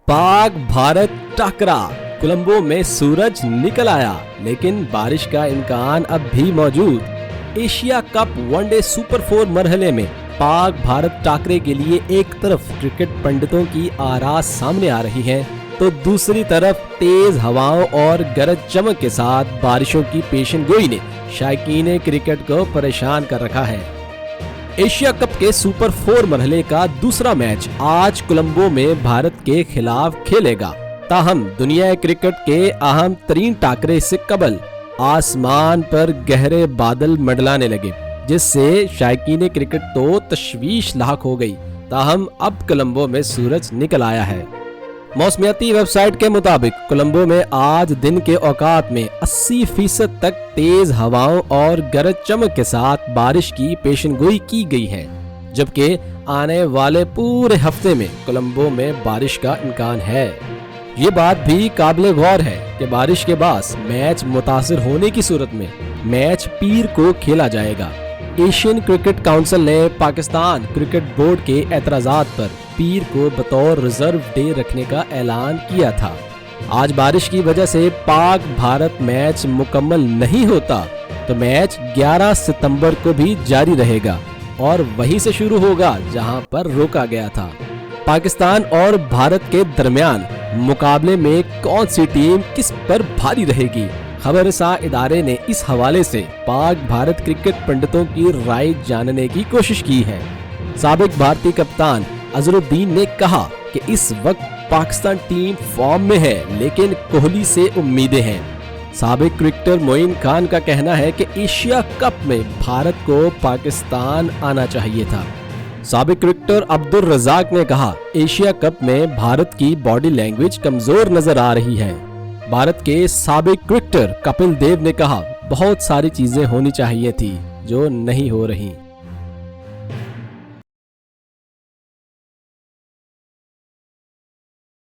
पाक भारत टकरा, कोलंबो में सूरज निकल आया, लेकिन बारिश का इम्कान अब भी मौजूद। एशिया कप वनडे सुपर 4 मरहले में पाक भारत टाकरे के लिए एक तरफ क्रिकेट पंडितों की आराज सामने आ रही है, तो दूसरी तरफ तेज हवाओं और गरज चमक के साथ बारिशों की पेशेनगोई ने शायकीन क्रिकेट को परेशान कर रखा है। एशिया कप के सुपर 4 मरहले का दूसरा मैच आज कोलंबो में भारत के खिलाफ खेलेगा। ताहम दुनिया क्रिकेट के अहम तरीन टाकरे से कबल आसमान पर गहरे बादल मंडलाने लगे, जिससे शायकीन क्रिकेट तो तशवीश लाक हो गई। ताहम अब कोलंबो में सूरज निकल आया है। मौसमियाती वेबसाइट के मुताबिक कोलंबो में आज दिन के औकात में 80% तक तेज हवाओं और गरज चमक के साथ बारिश की पेशेनगोई की गई है, जबकि आने वाले पूरे हफ्ते में कोलंबो में बारिश का इम्कान है। ये बात भी काबिल गौर है कि बारिश के बाद मैच मुतासिर होने की सूरत में मैच पीर को खेला जाएगा। एशियन क्रिकेट काउंसिल ने पाकिस्तान क्रिकेट बोर्ड के एतराज़ात पर पीर को बतौर रिजर्व डे रखने का ऐलान किया था। आज बारिश की वजह से पाक भारत मैच मुकम्मल नहीं होता तो मैच 11 सितंबर को भी जारी रहेगा और वहीं से शुरू होगा जहां पर रोका गया था। पाकिस्तान और भारत के दरमियान मुकाबले में कौन सी टीम किस पर भारी रहेगी, खबरसां इदारे ने इस हवाले से पाक भारत क्रिकेट पंडितों की राय जानने की कोशिश की है। साबिक भारतीय कप्तान अजहरुद्दीन ने कहा कि इस वक्त पाकिस्तान टीम फॉर्म में है, लेकिन कोहली से उम्मीदें हैं। साबिक क्रिकेटर मोइन खान का कहना है कि एशिया कप में भारत को पाकिस्तान आना चाहिए था। साबिक क्रिकेटर अब्दुल रज़ाक ने कहा, एशिया कप में भारत की बॉडी लैंग्वेज कमजोर नजर आ रही है। भारत के साबिक क्रिकेटर कपिल देव ने कहा, बहुत सारी चीजें होनी चाहिए थी जो नहीं हो रही।